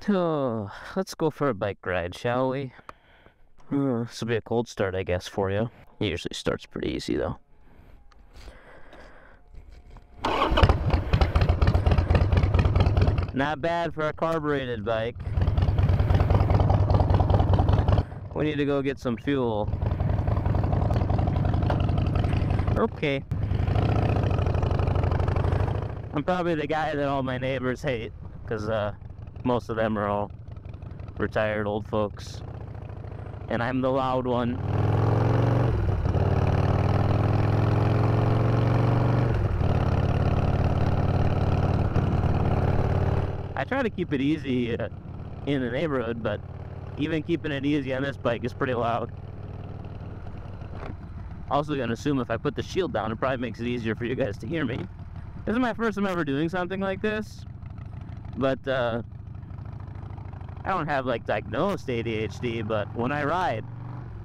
Oh, let's go for a bike ride, shall we? This will be a cold start, I guess, for you. It usually starts pretty easy, though. Not bad for a carbureted bike. We need to go get some fuel. Okay. I'm probably the guy that all my neighbors hate, because most of them are all retired old folks. And I'm the loud one. I try to keep it easy in the neighborhood, but even keeping it easy on this bike is pretty loud. Also gonna assume if I put the shield down, it probably makes it easier for you guys to hear me. This is my first time ever doing something like this, but I don't have like diagnosed ADHD, but when I ride,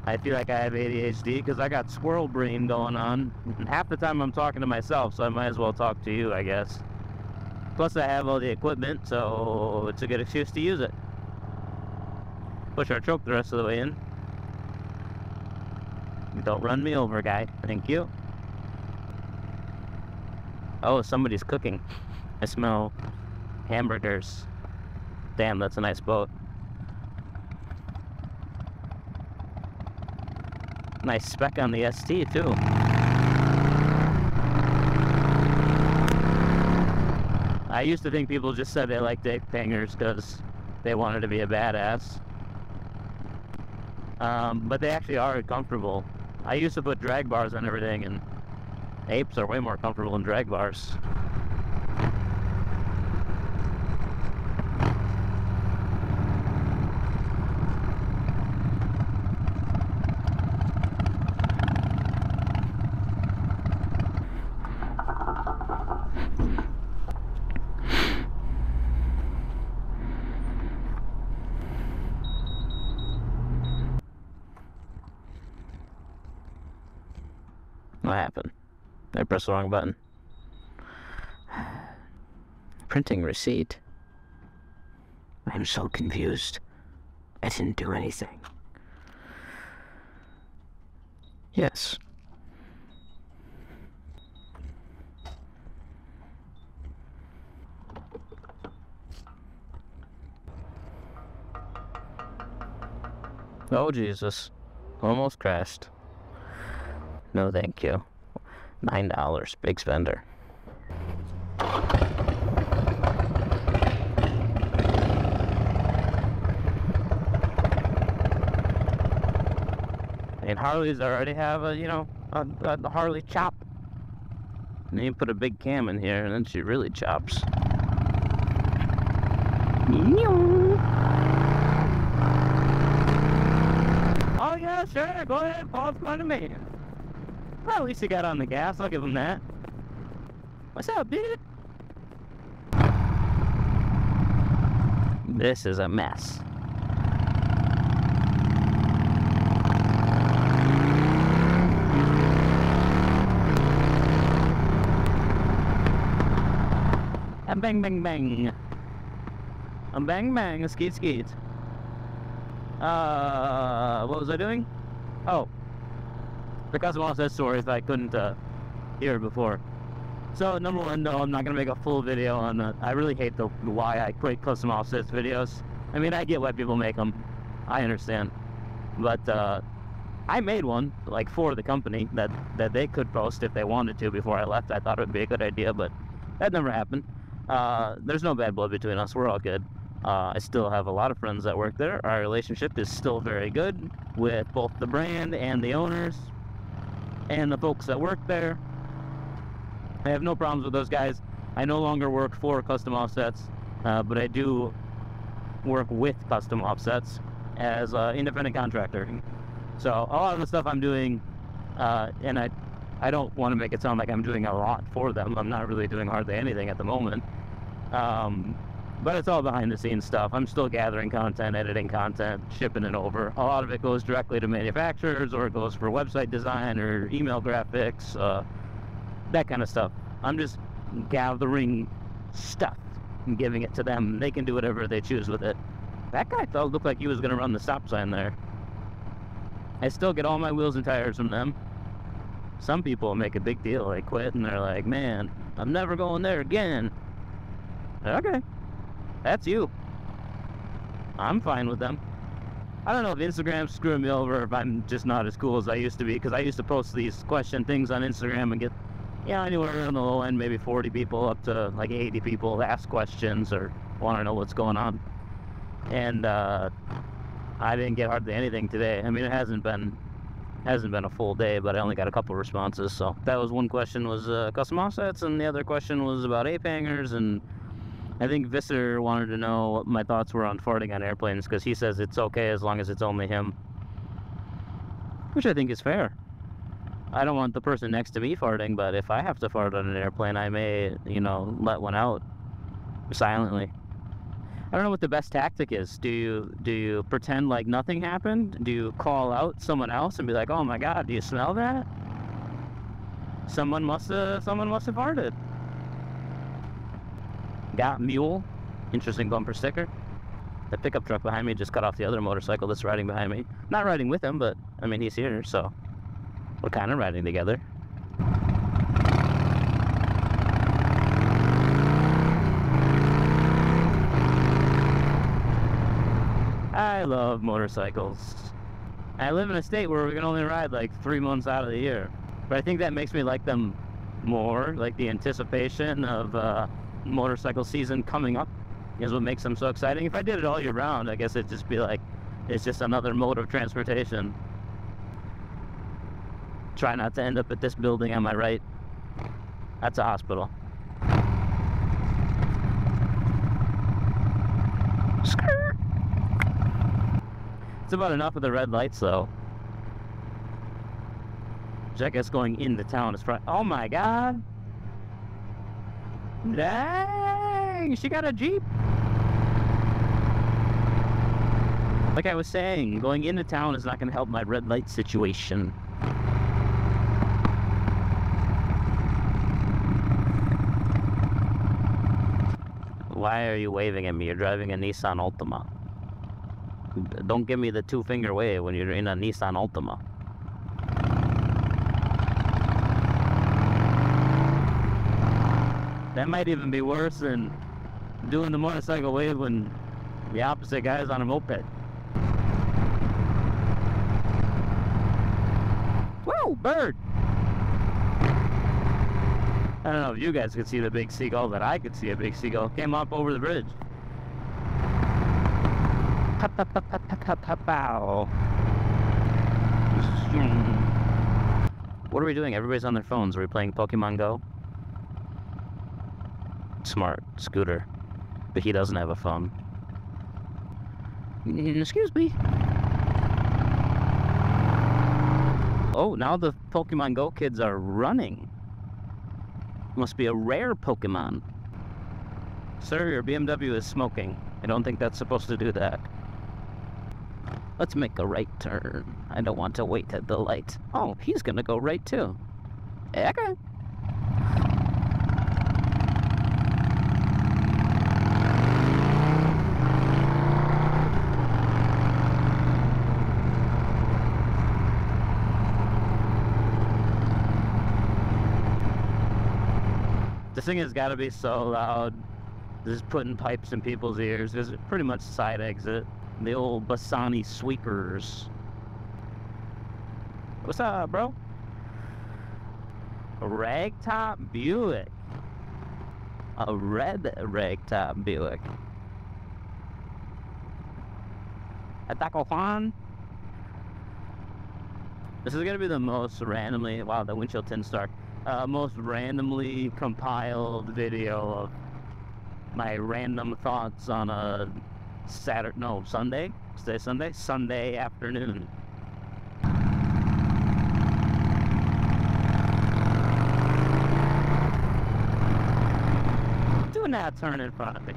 I feel like I have ADHD because I got squirrel brain going on. And half the time I'm talking to myself, so I might as well talk to you, I guess. Plus I have all the equipment, so it's a good excuse to use it. Push our choke the rest of the way in. Don't run me over, guy. Thank you. Oh, somebody's cooking. I smell hamburgers. Damn, that's a nice boat. Nice spec on the ST, too. I used to think people just said they liked ape hangers because they wanted to be a badass. But they actually are comfortable. I used to put drag bars on everything, and apes are way more comfortable than drag bars. What happened? I pressed the wrong button. Printing receipt? I'm so confused. I didn't do anything. Yes. Oh, Jesus. Almost crashed. No, thank you. $9, big spender. And Harleys already have a, a Harley chop. And then you put a big cam in here, and then she really chops. Oh yeah, sure, go ahead, Paul, in front of me. Well, at least he got on the gas, I'll give him that. What's up, dude? This is a mess. And bang, bang, bang. And bang, bang, skeet, skeet. What was I doing? Oh. The custom offset stories that I couldn't hear before. So number one, no, I'm not gonna make a full video on that. I really hate the why I quit custom offsets videos. I mean, I get why people make them. I understand, but I made one like for the company that they could post if they wanted to before I left. I thought it would be a good idea, but that never happened. There's no bad blood between us. We're all good. I still have a lot of friends that work there. Our relationship is still very good with both the brand and the owners and the folks that work there. I have no problems with those guys. I no longer work for Custom Offsets, but I do work with Custom Offsets as an independent contractor. So a lot of the stuff I'm doing, and I don't want to make it sound like I'm doing a lot for them. I'm not really doing hardly anything at the moment. But it's all behind the scenes stuff. I'm still gathering content, editing content, shipping it over. A lot of it goes directly to manufacturers, or it goes for website design or email graphics, that kind of stuff. I'm just gathering stuff, and giving it to them. They can do whatever they choose with it. That guy looked like he was going to run the stop sign there. I still get all my wheels and tires from them. Some people make a big deal. They quit and they're like, man, I'm never going there again. Okay, that's you. I'm fine with them. I don't know if Instagram's screwing me over, or if I'm just not as cool as I used to be, because I used to post these question things on Instagram and get, anywhere on the low end, maybe 40 people up to like 80 people ask questions or want to know what's going on. And I didn't get hardly anything today. I mean, it hasn't been a full day, but I only got a couple responses. So that was one question, was custom offsets, and the other question was about ape hangers. And I think Visser wanted to know what my thoughts were on farting on airplanes, because he says it's okay as long as it's only him, which I think is fair. I don't want the person next to me farting, but if I have to fart on an airplane, I may, let one out silently. I don't know what the best tactic is. Do you pretend like nothing happened? Do you call out someone else and be like, "Oh my God, do you smell that? Someone must have farted." Got mule. Interesting bumper sticker. The pickup truck behind me just cut off the other motorcycle that's riding behind me. Not riding with him, but I mean, he's here, so we're kind of riding together. I love motorcycles. I live in a state where we can only ride like 3 months out of the year, but I think that makes me like them more. Like the anticipation of motorcycle season coming up is what makes them so exciting. If I did it all year round, I guess it'd just be like, it's just another mode of transportation. Try not to end up at this building on my right. That's a hospital. It's about enough of the red lights, though. Which I guess going into town is probably... Oh my God! Dang! She got a Jeep! Like I was saying, going into town is not going to help my red light situation. Why are you waving at me? You're driving a Nissan Altima. Don't give me the two-finger wave when you're in a Nissan Altima. That might even be worse than doing the motorcycle wave when the opposite guy is on a moped. Whoa, bird! I don't know if you guys could see the big seagull, but I could see a big seagull. Came up over the bridge. What are we doing? Everybody's on their phones. Are we playing Pokemon Go? Smart scooter, but he doesn't have a phone. Excuse me. Oh, now the Pokemon Go kids are running. Must be a rare Pokemon. Sir, your BMW is smoking. I don't think that's supposed to do that. Let's make a right turn. I don't want to wait at the light. Oh, he's gonna go right too. Okay. This thing has got to be so loud. This is putting pipes in people's ears. There's pretty much side exit. The old Bassani sweepers. What's up, bro? A ragtop Buick. A red ragtop Buick. A Taco Juan. This is gonna be the most randomly, wow, the windshield tints dark. Most randomly compiled video of my random thoughts on a Sunday? Today Sunday? Sunday afternoon. Doing that turn in front of me.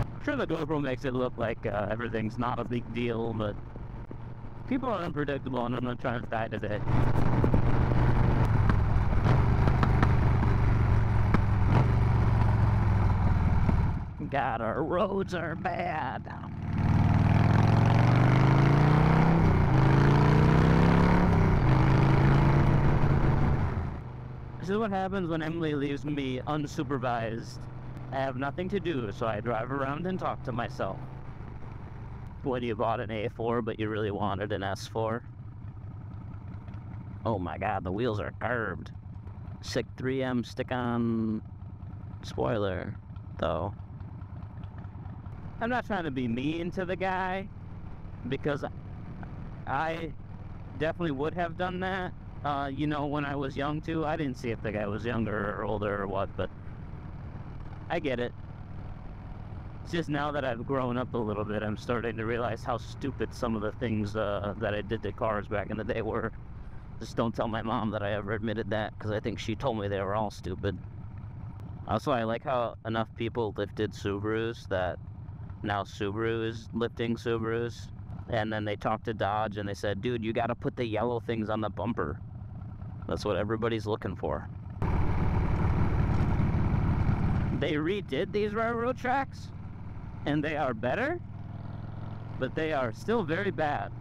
I'm sure the GoPro makes it look like everything's not a big deal, but people are unpredictable and I'm not trying to die today. God, our roads are bad. This is what happens when Emily leaves me unsupervised. I have nothing to do, so I drive around and talk to myself. When you bought an A4, but you really wanted an S4. Oh my God, the wheels are carved. Sick 3M stick-on spoiler, though. I'm not trying to be mean to the guy, because I definitely would have done that. You know, when I was young too. I didn't see if the guy was younger or older or what, but I get it. It's just now that I've grown up a little bit, I'm starting to realize how stupid some of the things that I did to cars back in the day were. Just don't tell my mom that I ever admitted that, because I think she told me they were all stupid. Also, I like how enough people lifted Subarus that now Subaru is lifting Subarus. And then they talked to Dodge and they said, dude, you gotta put the yellow things on the bumper. That's what everybody's looking for. They redid these railroad tracks, and they are better, but they are still very bad.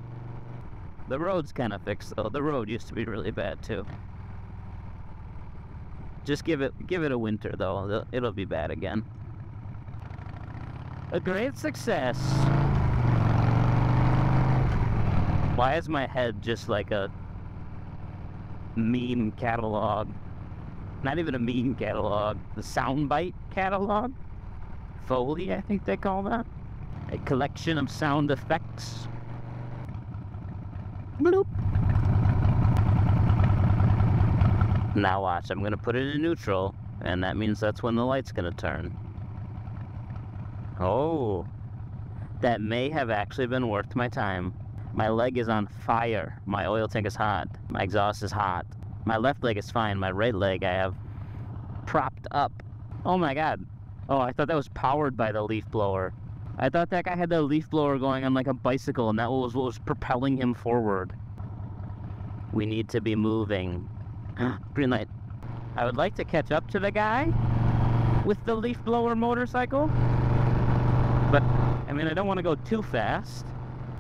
The road's kind of fixed, though. The road used to be really bad, too. Just give it a winter, though. It'll be bad again. A great success. Why is my head just like a meme catalog? Not even a meme catalog. The soundbite catalog? Foley, I think they call that. A collection of sound effects. Bloop. Now watch, I'm gonna put it in neutral, and that means that's when the light's gonna turn. Oh, that may have actually been worth my time. My leg is on fire. My oil tank is hot. My exhaust is hot. My left leg is fine. My right leg I have propped up. Oh my God. Oh, I thought that was powered by the leaf blower. I thought that guy had the leaf blower going on like a bicycle, and that was what was propelling him forward. We need to be moving. Green light. I would like to catch up to the guy with the leaf blower motorcycle, but I mean, I don't want to go too fast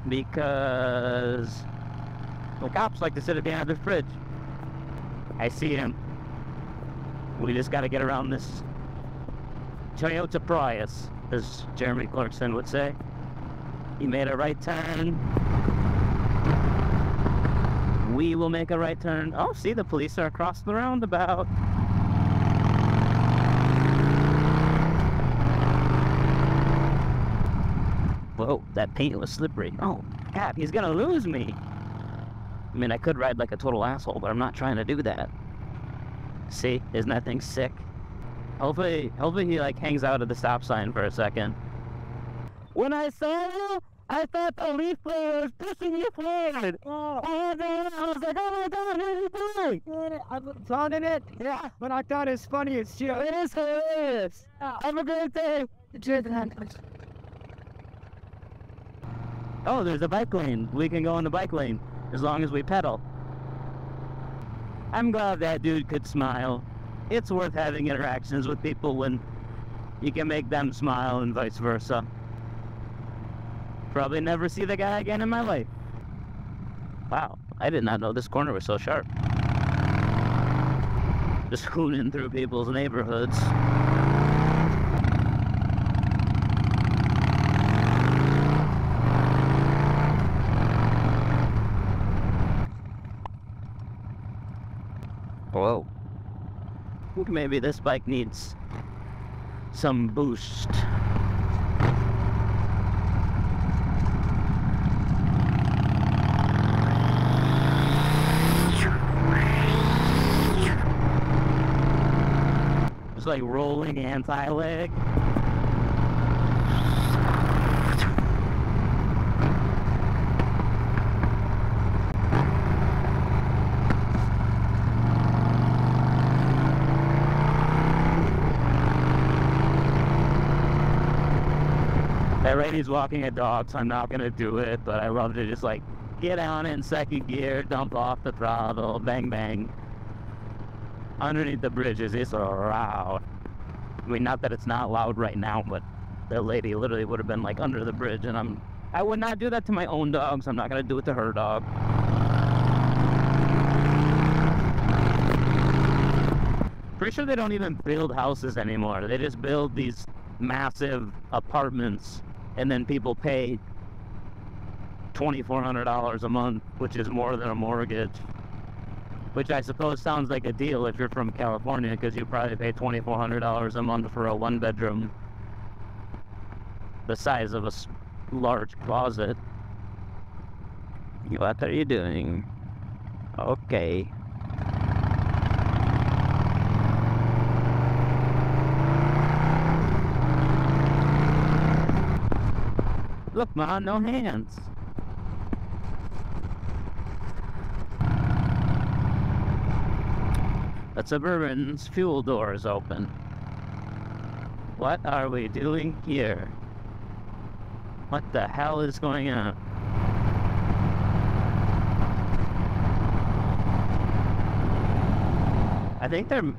because the cops like to sit behind the fridge. I see him. We just got to get around this Toyota Prius, as Jeremy Clarkson would say. He made a right turn. We will make a right turn. Oh, see, the police are across the roundabout. Whoa, that paint was slippery. Oh, God, he's gonna lose me. I mean, I could ride like a total asshole, but I'm not trying to do that. See, isn't that thing sick? Hopefully he like hangs out at the stop sign for a second. When I saw you, I thought the leaf blower was pushing you forward. Oh, I was like, oh my God, what are you doing? I'm taunting it. Yeah, but I thought it's funny as shit. It is hilarious. Have a great day. Oh, there's a bike lane. We can go on the bike lane as long as we pedal. I'm glad that dude could smile. It's worth having interactions with people when you can make them smile and vice versa. Probably never see the guy again in my life. Wow, I did not know this corner was so sharp. Just hooning through people's neighborhoods. Whoa. I think maybe this bike needs some boost. It's like rolling anti-lag. That lady's walking a dog, so I'm not gonna do it, but I love to just like get on it in second gear, dump off the throttle, bang bang. Underneath the bridges, it's loud. I mean, not that it's not loud right now, but that lady literally would have been like under the bridge, and I would not do that to my own dogs. I'm not gonna do it to her dog. Pretty sure they don't even build houses anymore. They just build these massive apartments, and then people pay $2,400 a month, which is more than a mortgage. Which I suppose sounds like a deal if you're from California, because you probably pay $2,400 a month for a one-bedroom the size of a large closet. What are you doing? Okay. Look, Ma, no hands. The Suburban's fuel door is open. What are we doing here? What the hell is going on? I think they're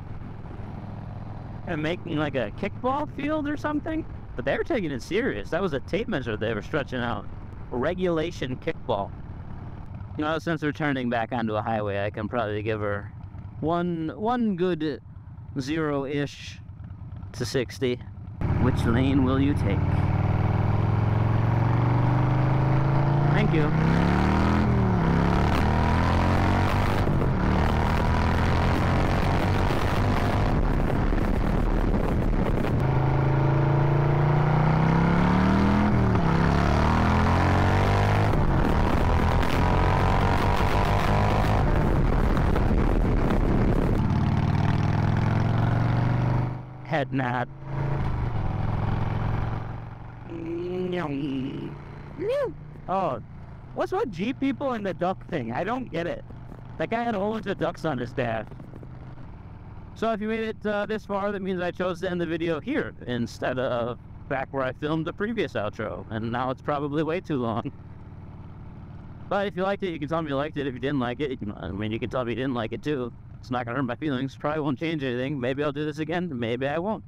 making like a kickball field or something, but they were taking it serious. That was a tape measure they were stretching out. Regulation kickball. You know, since we're turning back onto a highway, I can probably give her one good 0-ish to 60. Which lane will you take? Thank you. Head nod. Oh, what's with Jeep people and the duck thing? I don't get it. That guy had a whole bunch of ducks on his dash. So if you made it this far, that means I chose to end the video here instead of back where I filmed the previous outro. And now it's probably way too long. But if you liked it, you can tell me you liked it. If you didn't like it, you can tell me you didn't like it too. It's not gonna hurt my feelings. Probably won't change anything. Maybe I'll do this again. Maybe I won't.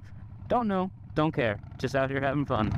Don't know. Don't care. Just out here having fun.